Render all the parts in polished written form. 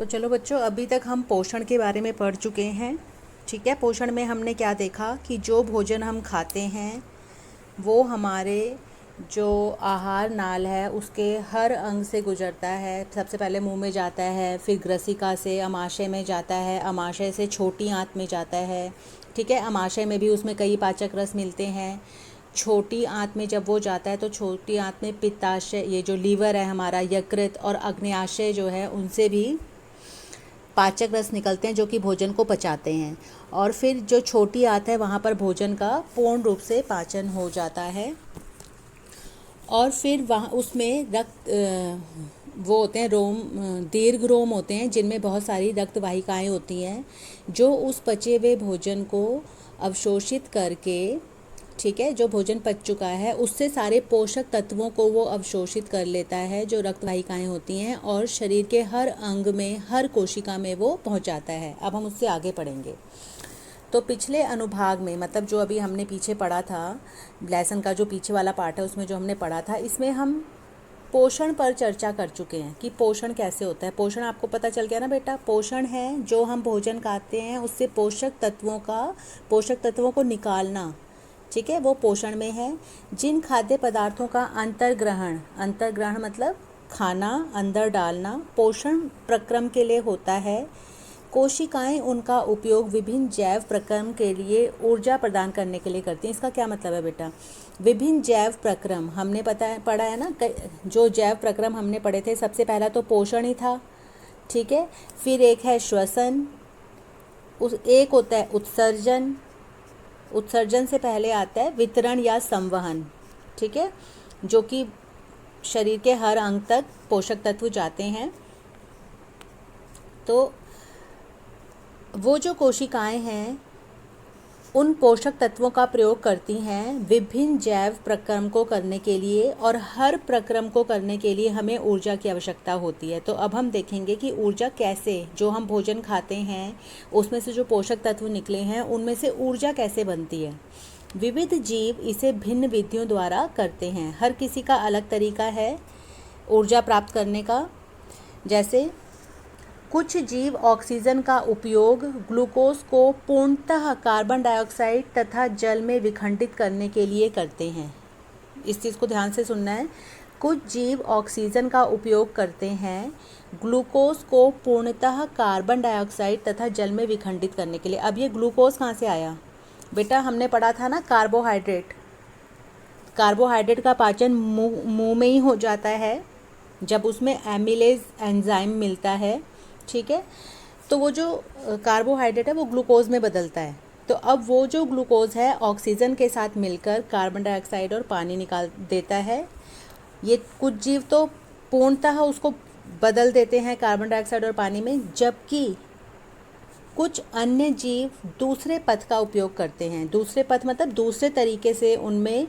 तो चलो बच्चों, अभी तक हम पोषण के बारे में पढ़ चुके हैं। ठीक है, पोषण में हमने क्या देखा कि जो भोजन हम खाते हैं वो हमारे जो आहार नाल है उसके हर अंग से गुजरता है। सबसे पहले मुंह में जाता है, फिर ग्रसिका से अमाशय में जाता है, अमाशय से छोटी आंत में जाता है। ठीक है, अमाशय में भी उसमें कई पाचक रस मिलते हैं। छोटी आंत में जब वो जाता है तो छोटी आंत में पित्ताशय, ये जो लीवर है हमारा, यकृत और अग्न्याशय जो है उनसे भी पाचक रस निकलते हैं जो कि भोजन को पचाते हैं। और फिर जो छोटी आंत है वहाँ पर भोजन का पूर्ण रूप से पाचन हो जाता है। और फिर वहाँ उसमें वो होते हैं रोम, दीर्घ रोम होते हैं जिनमें बहुत सारी रक्त वाहिकाएँ होती हैं जो उस पचे हुए भोजन को अवशोषित करके, ठीक है, जो भोजन पच चुका है उससे सारे पोषक तत्वों को वो अवशोषित कर लेता है जो रक्त वाहिकाएँ होती हैं, और शरीर के हर अंग में, हर कोशिका में वो पहुंचाता है। अब हम उससे आगे पढ़ेंगे। तो पिछले अनुभाग में, मतलब जो अभी हमने पीछे पढ़ा था, लेसन का जो पीछे वाला पार्ट है उसमें जो हमने पढ़ा था, इसमें हम पोषण पर चर्चा कर चुके हैं कि पोषण कैसे होता है। पोषण आपको पता चल गया ना बेटा। पोषण है जो हम भोजन खाते हैं उससे पोषक तत्वों को निकालना। ठीक है, वो पोषण में है। जिन खाद्य पदार्थों का अंतर्ग्रहण मतलब खाना, अंदर डालना, पोषण प्रक्रम के लिए होता है। कोशिकाएं उनका उपयोग विभिन्न जैव प्रक्रम के लिए ऊर्जा प्रदान करने के लिए करती हैं। इसका क्या मतलब है बेटा? विभिन्न जैव प्रक्रम हमने पढ़ा है ना। जो जैव प्रक्रम हमने पढ़े थे, सबसे पहला तो पोषण ही था। ठीक है, फिर एक है श्वसन, एक होता है उत्सर्जन। उत्सर्जन से पहले आता है वितरण या संवहन। ठीक है, जो कि शरीर के हर अंग तक पोषक तत्व जाते हैं। तो वो जो कोशिकाएं हैं उन पोषक तत्वों का प्रयोग करती हैं विभिन्न जैव प्रक्रम को करने के लिए, और हर प्रक्रम को करने के लिए हमें ऊर्जा की आवश्यकता होती है। तो अब हम देखेंगे कि ऊर्जा कैसे, जो हम भोजन खाते हैं उसमें से जो पोषक तत्व निकले हैं उनमें से ऊर्जा कैसे बनती है। विविध जीव इसे भिन्न विधियों द्वारा करते हैं। हर किसी का अलग तरीका है ऊर्जा प्राप्त करने का। जैसे कुछ जीव ऑक्सीजन का उपयोग ग्लूकोज को पूर्णतः कार्बन डाइऑक्साइड तथा जल में विखंडित करने के लिए करते हैं। इस चीज़ को ध्यान से सुनना है। कुछ जीव ऑक्सीजन का उपयोग करते हैं ग्लूकोज को पूर्णतः कार्बन डाइऑक्साइड तथा जल में विखंडित करने के लिए। अब ये ग्लूकोज कहाँ से आया बेटा? हमने पढ़ा था ना, कार्बोहाइड्रेट का पाचन मुंह में ही हो जाता है जब उसमें एमिलेज एंजाइम मिलता है। ठीक है, तो वो जो कार्बोहाइड्रेट है वो ग्लूकोज में बदलता है। तो अब वो जो ग्लूकोज है ऑक्सीजन के साथ मिलकर कार्बन डाइऑक्साइड और पानी निकाल देता है। ये कुछ जीव तो पूर्णतः उसको बदल देते हैं कार्बन डाइऑक्साइड और पानी में, जबकि कुछ अन्य जीव दूसरे पथ का उपयोग करते हैं। दूसरे पथ मतलब दूसरे तरीके से उनमें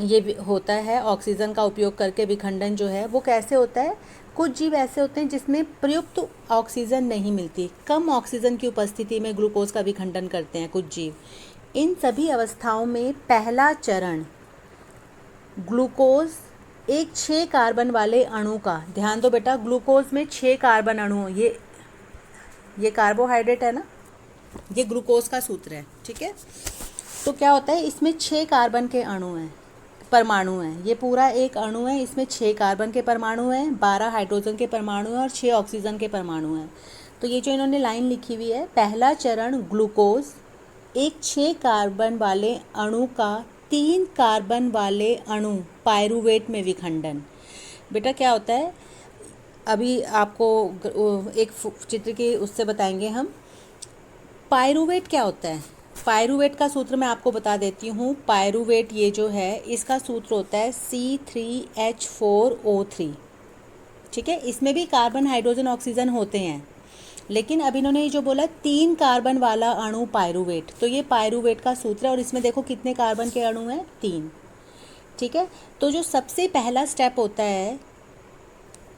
ये होता है ऑक्सीजन का उपयोग करके विखंडन जो है वो कैसे होता है। कुछ जीव ऐसे होते हैं जिसमें प्रयुक्त ऑक्सीजन नहीं मिलती, कम ऑक्सीजन की उपस्थिति में ग्लूकोज का विखंडन करते हैं कुछ जीव। इन सभी अवस्थाओं में पहला चरण ग्लूकोज एक 6 कार्बन वाले अणु का, ध्यान दो बेटा, ग्लूकोज में 6 कार्बन अणु, ये कार्बोहाइड्रेट है ना, ये ग्लूकोज का सूत्र है। ठीक है, तो क्या होता है, इसमें 6 कार्बन के परमाणु हैं। ये पूरा एक अणु है, इसमें 6 कार्बन के परमाणु हैं, 12 हाइड्रोजन के परमाणु हैं और 6 ऑक्सीजन के परमाणु हैं। तो ये जो इन्होंने लाइन लिखी हुई है, पहला चरण ग्लूकोज एक 6 कार्बन वाले अणु का 3 कार्बन वाले अणु पायरूवेट में विखंडन। बेटा क्या होता है, अभी आपको एक चित्र की उससे बताएंगे हम। पायरूवेट क्या होता है? पायरूवेट का सूत्र मैं आपको बता देती हूँ। पायरूवेट ये जो है इसका सूत्र होता है C3H4O3। ठीक है, इसमें भी कार्बन, हाइड्रोजन, ऑक्सीजन होते हैं, लेकिन अब इन्होंने ये जो बोला 3 कार्बन वाला अणु पायरूवेट, तो ये पायरूवेट का सूत्र है। और इसमें देखो कितने कार्बन के अणु हैं, 3। ठीक है, तो जो सबसे पहला स्टेप होता है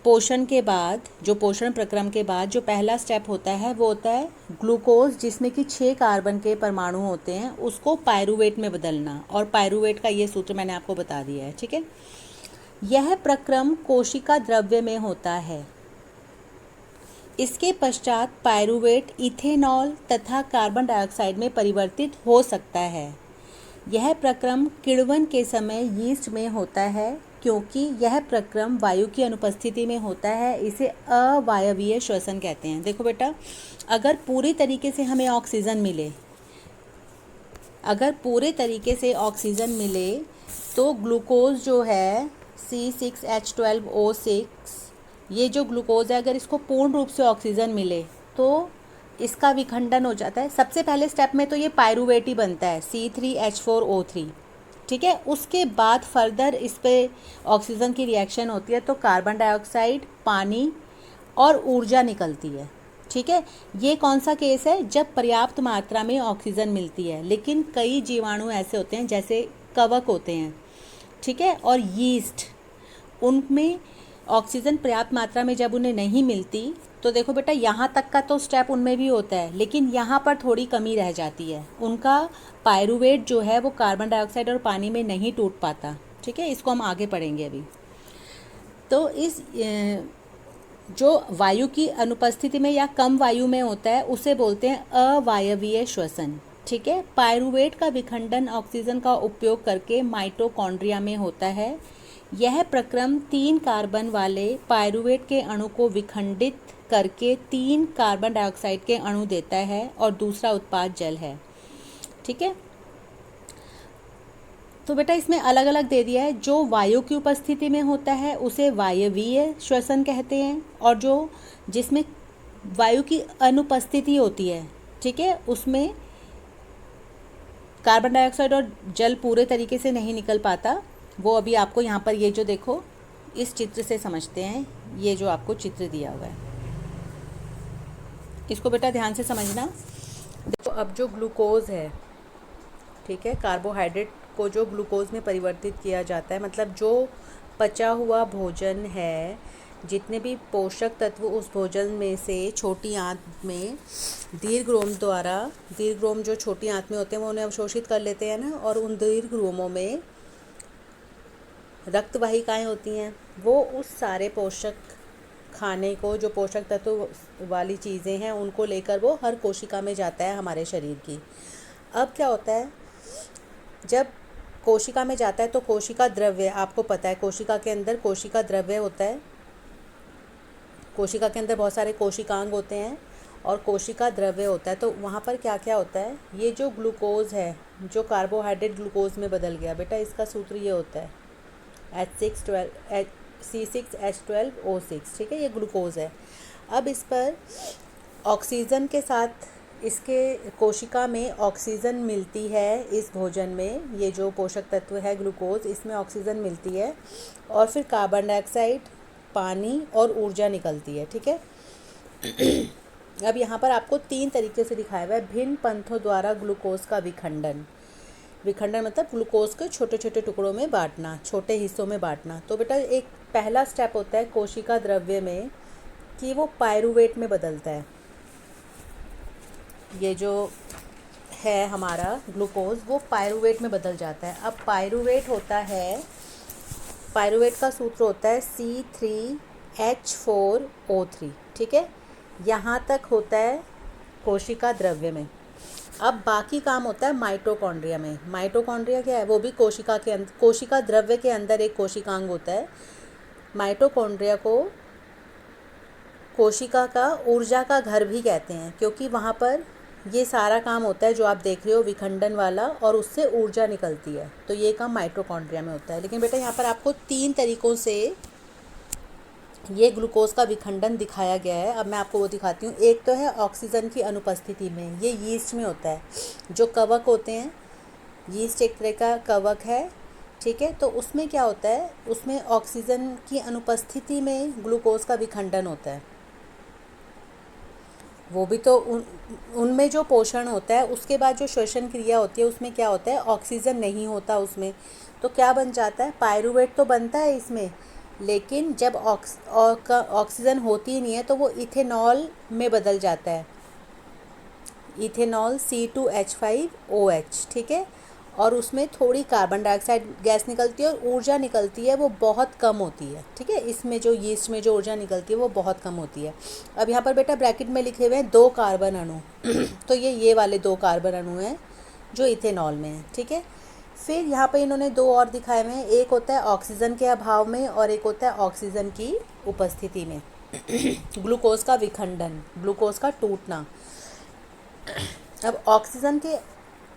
पोषण के बाद, जो पोषण प्रक्रम के बाद जो पहला स्टेप होता है वो होता है ग्लूकोज, जिसमें कि 6 कार्बन के परमाणु होते हैं, उसको पायरूवेट में बदलना। और पायरूवेट का ये सूत्र मैंने आपको बता दिया है। ठीक है, यह प्रक्रम कोशिका द्रव्य में होता है। इसके पश्चात पायरुवेट इथेनॉल तथा कार्बन डाइऑक्साइड में परिवर्तित हो सकता है। यह प्रक्रम किण्वन के समय यीस्ट में होता है। क्योंकि यह प्रक्रम वायु की अनुपस्थिति में होता है, इसे अवायवीय श्वसन कहते हैं। देखो बेटा, अगर पूरी तरीके से हमें ऑक्सीजन मिले, तो ग्लूकोज जो है C6H12O6, ये जो ग्लूकोज है, अगर इसको पूर्ण रूप से ऑक्सीजन मिले तो इसका विखंडन हो जाता है। सबसे पहले स्टेप में तो ये पायरुवेट ही बनता है, C3H4O3, ठीक है। उसके बाद फर्दर इस पे ऑक्सीजन की रिएक्शन होती है तो कार्बन डाइऑक्साइड, पानी और ऊर्जा निकलती है, ठीक है। ये कौन सा केस है? जब पर्याप्त मात्रा में ऑक्सीजन मिलती है। लेकिन कई जीवाणु ऐसे होते हैं, जैसे कवक होते हैं, ठीक है, और यीस्ट, उनमें ऑक्सीजन पर्याप्त मात्रा में जब उन्हें नहीं मिलती तो देखो बेटा, यहाँ तक का तो स्टेप उनमें भी होता है, लेकिन यहाँ पर थोड़ी कमी रह जाती है। उनका पायरुवेट जो है वो कार्बन डाइऑक्साइड और पानी में नहीं टूट पाता, ठीक है। इसको हम आगे पढ़ेंगे अभी। तो इस जो वायु की अनुपस्थिति में या कम वायु में होता है उसे बोलते हैं अवायवीय श्वसन, ठीक है। पायरुवेट का विखंडन ऑक्सीजन का उपयोग करके माइटोकॉन्ड्रिया में होता है। यह प्रक्रम 3 कार्बन वाले पायरुवेट के अणु को विखंडित करके 3 कार्बन डाइऑक्साइड के अणु देता है और दूसरा उत्पाद जल है, ठीक है। तो बेटा इसमें अलग अलग दे दिया है। जो वायु की उपस्थिति में होता है उसे वायवीय श्वसन कहते हैं, और जो जिसमें वायु की अनुपस्थिति होती है, ठीक है, उसमें कार्बन डाइऑक्साइड और जल पूरे तरीके से नहीं निकल पाता। वो अभी आपको यहाँ पर ये जो देखो इस चित्र से समझते हैं। ये जो आपको चित्र दिया हुआ है इसको बेटा ध्यान से समझना। देखो, अब जो ग्लूकोज है, ठीक है, कार्बोहाइड्रेट को जो ग्लूकोज में परिवर्तित किया जाता है, मतलब जो पचा हुआ भोजन है, जितने भी पोषक तत्व उस भोजन में से छोटी आंत में दीर्घरोम जो छोटी आंत में होते हैं वो उन्हें अवशोषित कर लेते हैं ना, और उन दीर्घरोमों में रक्त वाहिकाएँ होती हैं। वो उस सारे पोषक खाने को, जो पोषक तत्व वाली चीज़ें हैं, उनको लेकर वो हर कोशिका में जाता है हमारे शरीर की। अब क्या होता है, जब कोशिका में जाता है तो कोशिका द्रव्य, आपको पता है कोशिका के अंदर कोशिका द्रव्य होता है। कोशिका के अंदर बहुत सारे कोशिकांग होते हैं और कोशिका द्रव्य होता है। तो वहाँ पर क्या क्या होता है, ये जो ग्लूकोज है, जो कार्बोहाइड्रेट ग्लूकोज में बदल गया बेटा, इसका सूत्र ये होता है C6H12O6, ठीक है, ये ग्लूकोज है। अब इस पर ऑक्सीजन के साथ इसके कोशिका में ऑक्सीजन मिलती है। इस भोजन में ये जो पोषक तत्व है ग्लूकोज, इसमें ऑक्सीजन मिलती है और फिर कार्बन डाइऑक्साइड, पानी और ऊर्जा निकलती है, ठीक है। अब यहाँ पर आपको 3 तरीके से दिखाया हुआ है भिन्न पंथों द्वारा ग्लूकोज का विखंडन मतलब ग्लूकोज को छोटे छोटे टुकड़ों में बांटना, छोटे हिस्सों में बांटना। तो बेटा एक पहला स्टेप होता है कोशिका द्रव्य में कि वो पायरुवेट में बदलता है। ये जो है हमारा ग्लूकोज, वो पायरुवेट में बदल जाता है। अब पायरुवेट का सूत्र होता है C3H4O3, ठीक है। यहाँ तक होता है कोशिका द्रव्य में। अब बाकी काम होता है माइटोकॉन्ड्रिया में। माइटोकॉन्ड्रिया क्या है? वो भी कोशिका द्रव्य के अंदर एक कोशिकांग होता है। माइटोकॉन्ड्रिया को कोशिका का ऊर्जा का घर भी कहते हैं, क्योंकि वहाँ पर ये सारा काम होता है जो आप देख रहे हो विखंडन वाला, और उससे ऊर्जा निकलती है। तो ये काम माइटोकॉन्ड्रिया में होता है। लेकिन बेटा यहाँ पर आपको 3 तरीक़ों से ये ग्लूकोज का विखंडन दिखाया गया है। अब मैं आपको वो दिखाती हूँ। एक तो है ऑक्सीजन की अनुपस्थिति में, ये यीस्ट में होता है। जो कवक होते हैं, यीस्ट एक तरह का कवक है, ठीक है। तो उसमें क्या होता है, उसमें ऑक्सीजन की अनुपस्थिति में ग्लूकोज का विखंडन होता है। वो भी तो उनमें जो पोषण होता है, उसके बाद जो श्वसन क्रिया होती है उसमें क्या होता है, ऑक्सीजन नहीं होता उसमें। तो क्या बन जाता है, पायरुवेट तो बनता है इसमें, लेकिन जब ऑक्सीजन होती नहीं है तो वो इथेनॉल में बदल जाता है, इथेनॉल C2H5OH, ठीक है। और उसमें थोड़ी कार्बन डाइऑक्साइड गैस निकलती है और ऊर्जा निकलती है वो बहुत कम होती है। ठीक है, इसमें जो यीस्ट में जो ऊर्जा निकलती है वो बहुत कम होती है। अब यहाँ पर बेटा ब्रैकेट में लिखे हुए हैं 2 कार्बन अणु तो ये वाले 2 कार्बन अणु हैं जो इथेनॉल में हैं। ठीक है, फिर यहाँ पे इन्होंने 2 और दिखाए हुए हैं, एक होता है ऑक्सीजन के अभाव में और एक होता है ऑक्सीजन की उपस्थिति में ग्लूकोज का विखंडन, ग्लूकोज का टूटना। अब ऑक्सीजन के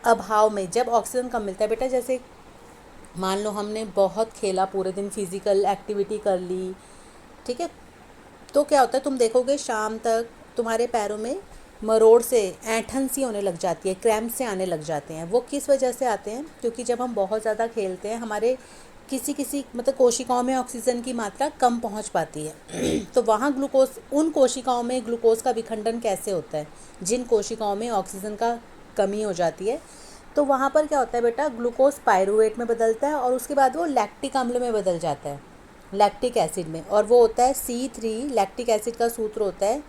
अभाव में जब ऑक्सीजन कम मिलता है बेटा, जैसे मान लो हमने बहुत खेला, पूरे दिन फिजिकल एक्टिविटी कर ली, ठीक है, तो क्या होता है तुम देखोगे शाम तक तुम्हारे पैरों में मरोड़ से ऐंठन सी होने लग जाती है, क्रैम्प से आने लग जाते हैं। वो किस वजह से आते हैं? क्योंकि जब हम बहुत ज़्यादा खेलते हैं हमारे किसी मतलब कोशिकाओं में ऑक्सीजन की मात्रा कम पहुंच पाती है तो वहाँ ग्लूकोज, उन कोशिकाओं में ग्लूकोज का विखंडन कैसे होता है जिन कोशिकाओं में ऑक्सीजन का कमी हो जाती है? तो वहाँ पर क्या होता है बेटा, ग्लूकोज पायरूवेट में बदलता है और उसके बाद वो लैक्टिक अम्ल में बदल जाता है, लैक्टिक एसिड में, और वो होता है C3। लैक्टिक एसिड का सूत्र होता है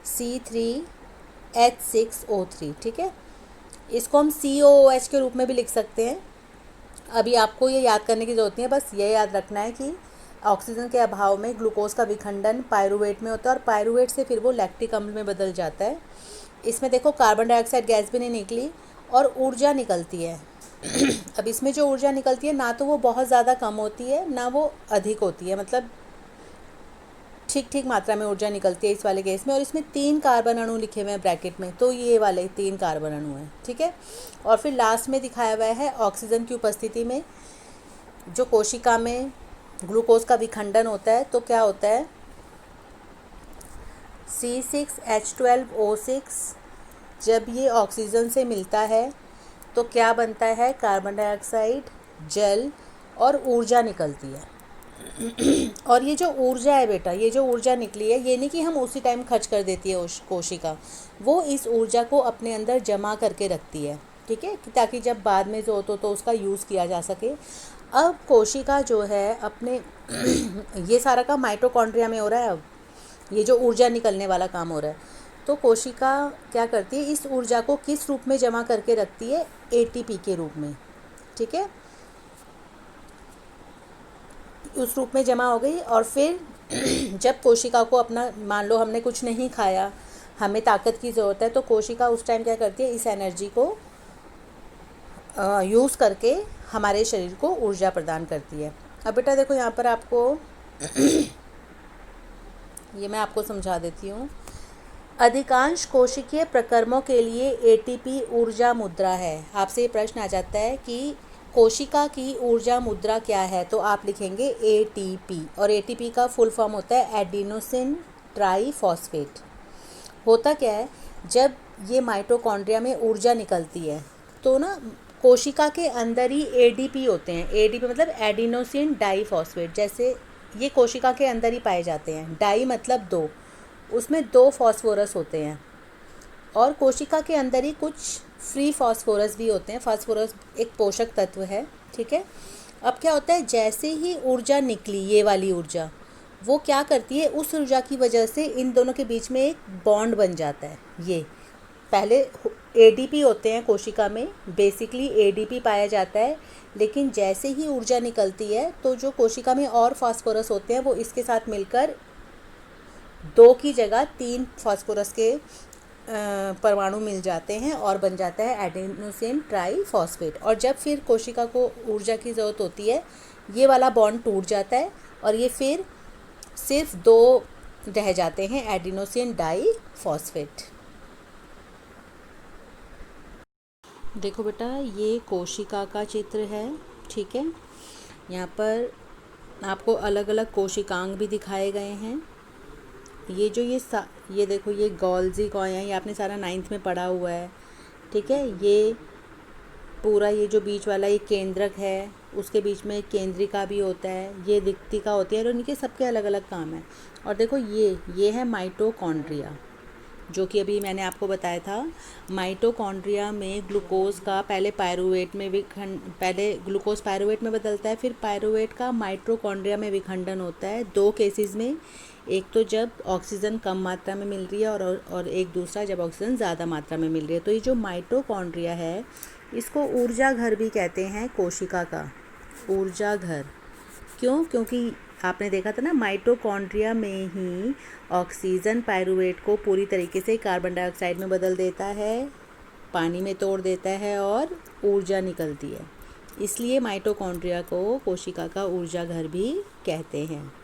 C3H6O3। ठीक है, इसको हम COOH के रूप में भी लिख सकते हैं। अभी आपको ये याद करने की ज़रूरत नहीं है, बस ये याद रखना है कि ऑक्सीजन के अभाव में ग्लूकोज का विखंडन पायरूवेट में होता है और पायरूवेट से फिर वो लैक्टिक अम्ल में बदल जाता है। इसमें देखो कार्बन डाइऑक्साइड गैस भी नहीं निकली और ऊर्जा निकलती है अब इसमें जो ऊर्जा निकलती है ना तो वो बहुत ज़्यादा कम होती है ना वो अधिक होती है, मतलब ठीक ठीक मात्रा में ऊर्जा निकलती है इस वाले गैस में। और इसमें 3 कार्बन अणु लिखे हुए हैं ब्रैकेट में, तो ये वाले 3 कार्बन अणु हैं। ठीक है, और फिर लास्ट में दिखाया हुआ है ऑक्सीजन की उपस्थिति में जो कोशिका में ग्लूकोज का विखंडन होता है तो क्या होता है, C6H12O6 जब ये ऑक्सीजन से मिलता है तो क्या बनता है, कार्बन डाइऑक्साइड, जल और ऊर्जा निकलती है और ये जो ऊर्जा है बेटा, ये जो ऊर्जा निकली है ये नहीं कि हम उसी टाइम खर्च कर देती है कोशिका, वो इस ऊर्जा को अपने अंदर जमा करके रखती है। ठीक है, ताकि जब बाद में ज़रूरत हो तो उसका यूज़ किया जा सके। अब कोशिका जो है अपने ये सारा काम माइटोकॉन्ड्रिया में हो रहा है। अब ये जो ऊर्जा निकलने वाला काम हो रहा है, तो कोशिका क्या करती है, इस ऊर्जा को किस रूप में जमा करके रखती है, ATP के रूप में। ठीक है, उस रूप में जमा हो गई और फिर जब कोशिका को अपना, मान लो हमने कुछ नहीं खाया, हमें ताकत की ज़रूरत है, तो कोशिका उस टाइम क्या करती है, इस एनर्जी को यूज़ करके हमारे शरीर को ऊर्जा प्रदान करती है। अब बेटा देखो यहाँ पर आपको ये मैं आपको समझा देती हूँ। अधिकांश कोशिकीय प्रकर्मों के लिए ATP ऊर्जा मुद्रा है। आपसे ये प्रश्न आ जाता है कि कोशिका की ऊर्जा मुद्रा क्या है, तो आप लिखेंगे ATP, और ATP का फुल फॉर्म होता है एडिनोसिन ट्राईफॉस्फेट। होता क्या है, जब ये माइटोकॉन्ड्रिया में ऊर्जा निकलती है तो ना कोशिका के अंदर ही ADP होते हैं। ADP मतलब एडिनोसिन डाईफॉस्फेट, जैसे ये कोशिका के अंदर ही पाए जाते हैं। डाई मतलब 2, उसमें 2 फॉस्फोरस होते हैं और कोशिका के अंदर ही कुछ फ्री फास्फोरस भी होते हैं। फास्फोरस एक पोषक तत्व है। ठीक है, अब क्या होता है, जैसे ही ऊर्जा निकली, ये वाली ऊर्जा, वो क्या करती है, उस ऊर्जा की वजह से इन दोनों के बीच में एक बॉन्ड बन जाता है। ये पहले ADP होते हैं कोशिका में, बेसिकली ADP पाया जाता है, लेकिन जैसे ही ऊर्जा निकलती है तो जो कोशिका में और फास्फोरस होते हैं वो इसके साथ मिलकर 2 की जगह 3 फास्फोरस के परमाणु मिल जाते हैं और बन जाता है एडिनोसिन ट्राईफॉस्फेट। और जब फिर कोशिका को ऊर्जा की ज़रूरत होती है, ये वाला बॉन्ड टूट जाता है और ये फिर सिर्फ 2 रह जाते हैं, एडिनोसिन डाईफॉस्फेट। देखो बेटा, ये कोशिका का चित्र है। ठीक है, यहाँ पर आपको अलग अलग कोशिकांग भी दिखाए गए हैं। ये जो ये देखो, ये गोल्जी कॉइन है, ये आपने सारा 9th में पढ़ा हुआ है। ठीक है, ये पूरा ये जो बीच वाला ये केंद्रक है, उसके बीच में केंद्रिका भी होता है, ये दिक्तिका होती है, और उनके सबके अलग अलग काम है। और देखो ये है माइटोकॉन्ड्रिया, जो कि अभी मैंने आपको बताया था। माइटोकॉन्ड्रिया में ग्लूकोज का पहले ग्लूकोज पायरूवेट में बदलता है, फिर पायरूवेट का माइटोकॉन्ड्रिया में विखंडन होता है 2 केसेस में। एक तो जब ऑक्सीजन कम मात्रा में मिल रही है और एक दूसरा जब ऑक्सीजन ज़्यादा मात्रा में मिल रही है। तो ये जो माइटोकॉन्ड्रिया है इसको ऊर्जा घर भी कहते हैं, कोशिका का ऊर्जा घर। क्यों? क्योंकि आपने देखा था ना, माइटोकॉन्ड्रिया में ही ऑक्सीजन पायरूवेट को पूरी तरीके से कार्बन डाइऑक्साइड में बदल देता है, पानी में तोड़ देता है और ऊर्जा निकलती है। इसलिए माइटोकॉन्ड्रिया को कोशिका का ऊर्जा घर भी कहते हैं।